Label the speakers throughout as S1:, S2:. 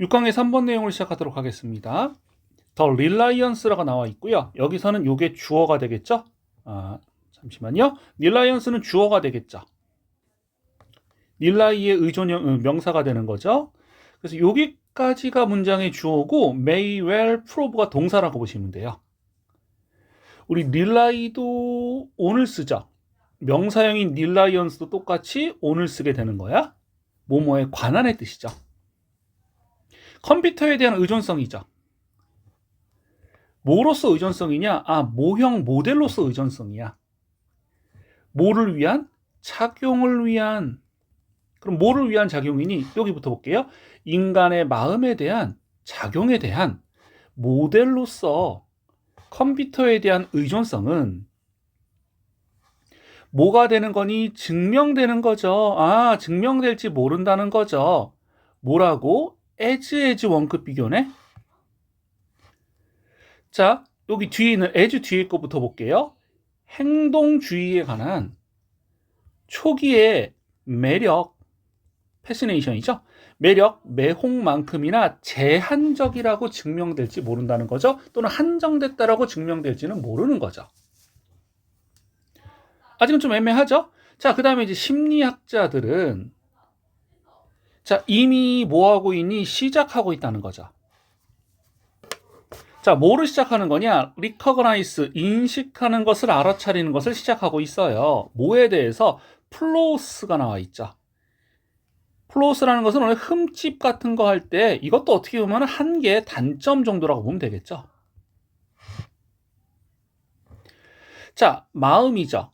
S1: 6강의 3번 내용을 시작하도록 하겠습니다. The Reliance라고 나와 있고요. 여기서는 이게 주어가 되겠죠? 잠시만요. Reliance는 주어가 되겠죠. 릴라이의 의존형 명사가 되는 거죠. 그래서 여기까지가 문장의 주어고 may well prove가 동사라고 보시면 돼요. 우리 릴라이도 오늘 쓰죠. 명사형인 릴라이언스도 똑같이 오늘 쓰게 되는 거야. 뭐뭐에 관한의 뜻이죠. 컴퓨터에 대한 의존성이죠. 뭐로서 의존성이냐? 모형 모델로서 의존성이야. 뭐를 위한? 작용을 위한. 그럼 뭐를 위한 작용이니? 여기부터 볼게요. 인간의 마음에 대한 작용에 대한 모델로서 컴퓨터에 대한 의존성은 뭐가 되는 거니? 증명되는 거죠. 증명될지 모른다는 거죠. 뭐라고? as 원급 비교네? 자, 여기 뒤에 있는 as 뒤에 거부터 볼게요. 행동주의에 관한 초기의 매력, 패시네이션이죠. 매력, 매혹만큼이나 제한적이라고 증명될지 모른다는 거죠. 또는 한정됐다라고 증명될지는 모르는 거죠. 아직은 좀 애매하죠? 자, 그 다음에 이제 심리학자들은 이미 뭐 하고 있니? 시작하고 있다는 거죠. 자, 뭐를 시작하는 거냐? recognize, 인식하는 것을 알아차리는 것을 시작하고 있어요. 뭐에 대해서? 플로스가 나와 있죠. 플로스라는 것은 오늘 흠집 같은 거 할 때 이것도 어떻게 보면 한 개의 단점 정도라고 보면 되겠죠. 자, 마음이죠.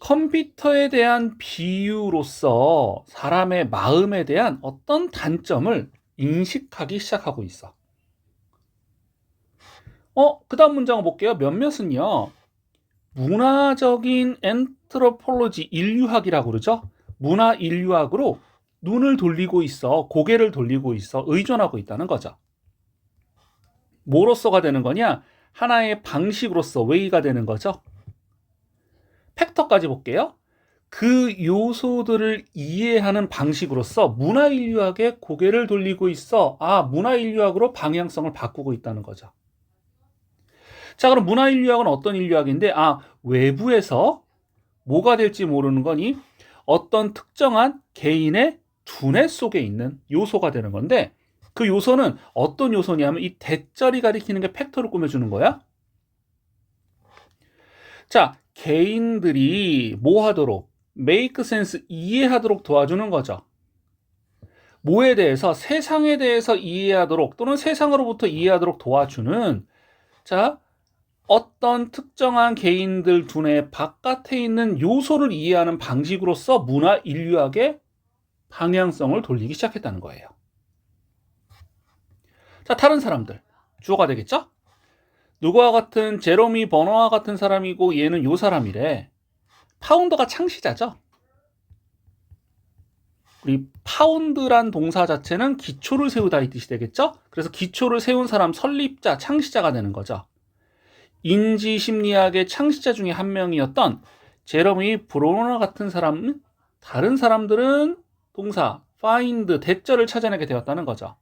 S1: 컴퓨터에 대한 비유로서 사람의 마음에 대한 어떤 단점을 인식하기 시작하고 있어. 그 다음 문장을 볼게요. 몇몇은요. 문화적인 엔트로폴로지, 인류학이라고 그러죠. 문화 인류학으로 눈을 돌리고 있어. 고개를 돌리고 있어. 의존하고 있다는 거죠. 뭐로서가 되는 거냐? 하나의 방식으로서 웨이가 되는 거죠. 팩터까지 볼게요. 그 요소들을 이해하는 방식으로서 문화인류학에 고개를 돌리고 있어. 문화인류학으로 방향성을 바꾸고 있다는 거죠. 자, 그럼 문화인류학은 어떤 인류학인데? 외부에서 뭐가 될지 모르는 거니? 어떤 특정한 개인의 두뇌 속에 있는 요소가 되는 건데, 그 요소는 어떤 요소냐면 이 대절이 가리키는 게 팩터를 꾸며주는 거야. 자, 개인들이 뭐 하도록? make sense, 이해하도록 도와주는 거죠. 뭐에 대해서? 세상에 대해서 이해하도록 또는 세상으로부터 이해하도록 도와주는 어떤 특정한 개인들 두뇌 바깥에 있는 요소를 이해하는 방식으로서 문화 인류학의 방향성을 돌리기 시작했다는 거예요. 자, 다른 사람들. 주어가 되겠죠? 누구와 같은 제로미 버너와 같은 사람이고 얘는 요 사람이래. 파운더가 창시자죠. 우리 파운드란 동사 자체는 기초를 세우다 이 뜻이 되겠죠? 그래서 기초를 세운 사람, 설립자, 창시자가 되는 거죠. 인지심리학의 창시자 중에 한 명이었던 제러미 브로너 같은 사람은 다른 사람들은 동사, find, 대절을 찾아내게 되었다는 거죠.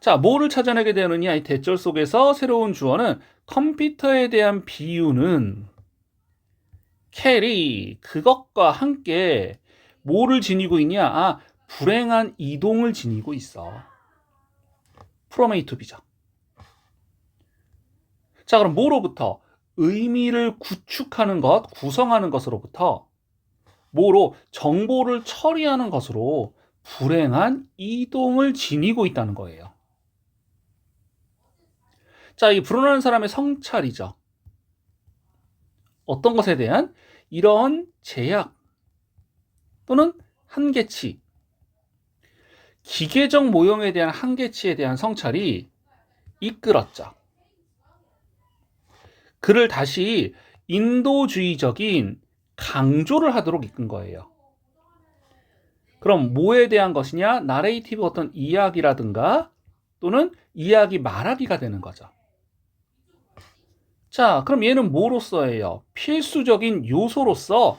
S1: 자, 뭐를 찾아내게 되느냐? 이 대절 속에서 새로운 주어는 컴퓨터에 대한 비유는 carry, 그것과 함께 뭐를 지니고 있냐? 불행한 이동을 지니고 있어. from A to B죠. 자, 그럼 뭐로부터? 의미를 구축하는 것, 구성하는 것으로부터 뭐로? 정보를 처리하는 것으로 불행한 이동을 지니고 있다는 거예요. 자, 이 브루노라는 사람의 성찰이죠. 어떤 것에 대한? 이런 제약 또는 한계치, 기계적 모형에 대한 한계치에 대한 성찰이 이끌었죠. 그를 다시 인도주의적인 강조를 하도록 이끈 거예요. 그럼 뭐에 대한 것이냐? 나레이티브 어떤 이야기라든가 또는 이야기 말하기가 되는 거죠. 자, 그럼 얘는 뭐로서예요? 필수적인 요소로서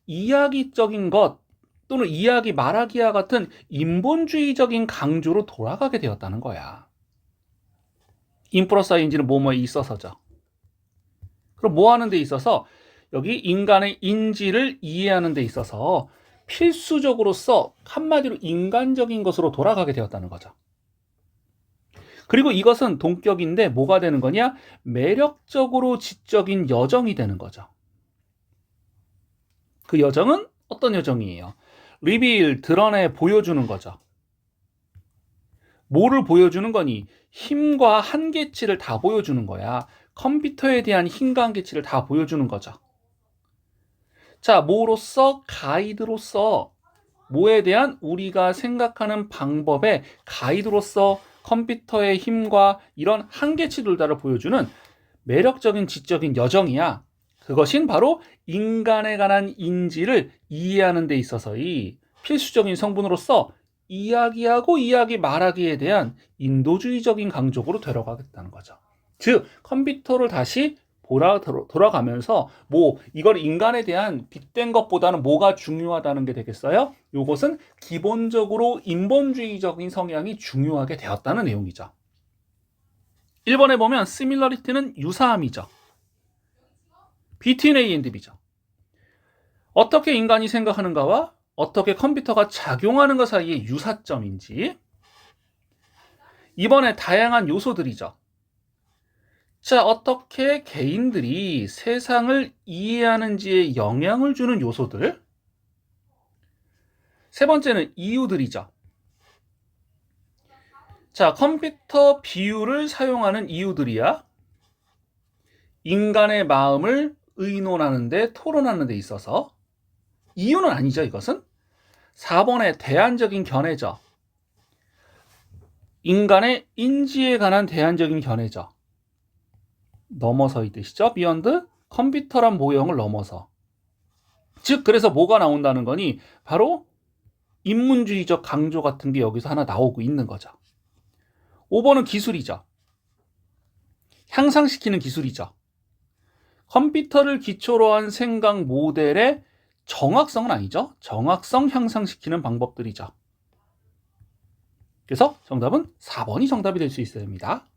S1: 이야기적인 것, 또는 이야기 말하기와 같은 인본주의적인 강조로 돌아가게 되었다는 거야. 인 플러스 ing는 뭐뭐에 있어서죠. 그럼 뭐 하는 데 있어서 여기 인간의 인지를 이해하는 데 있어서 필수적으로서 한마디로 인간적인 것으로 돌아가게 되었다는 거죠. 그리고 이것은 동격인데 뭐가 되는 거냐? 매력적으로 지적인 여정이 되는 거죠. 그 여정은 어떤 여정이에요? 리빌, 드러내 보여주는 거죠. 뭐를 보여주는 거니? 힘과 한계치를 다 보여주는 거야. 컴퓨터에 대한 힘과 한계치를 다 보여주는 거죠. 자, 뭐로서? 가이드로서 뭐에 대한 우리가 생각하는 방법의 가이드로서 컴퓨터의 힘과 이런 한계치들을 보여주는 매력적인 지적인 여정이야. 그것인 바로 인간에 관한 인지를 이해하는 데 있어서의 필수적인 성분으로서 이야기하고 이야기 말하기에 대한 인도주의적인 강조로 들어가겠다는 거죠. 즉 컴퓨터를 다시 돌아가면서 뭐 이걸 인간에 대한 빗댄 것보다는 뭐가 중요하다는 게 되겠어요? 이것은 기본적으로 인본주의적인 성향이 중요하게 되었다는 내용이죠. 1번에 보면 similarity는 유사함이죠. between A and B죠. 어떻게 인간이 생각하는가와 어떻게 컴퓨터가 작용하는 것 사이의 유사점인지. 2번에 다양한 요소들이죠. 자, 어떻게 개인들이 세상을 이해하는지에 영향을 주는 요소들. 세 번째는 이유들이죠. 자, 컴퓨터 비유를 사용하는 이유들이야 인간의 마음을 의논하는 데 토론하는 데 있어서 이유는 아니죠. 이것은 4번의 대안적인 견해죠. 인간의 인지에 관한 대안적인 견해죠. 넘어서의 뜻이죠. beyond 컴퓨터란 모형을 넘어서. 즉 그래서 뭐가 나온다는 거니? 바로 인문주의적 강조 같은 게 여기서 하나 나오고 있는 거죠. 5번은 기술이죠. 향상시키는 기술이죠. 컴퓨터를 기초로 한 생각 모델의 정확성은 아니죠. 정확성 향상시키는 방법들이죠. 그래서 정답은 4번이 정답이 될 수 있어야 합니다.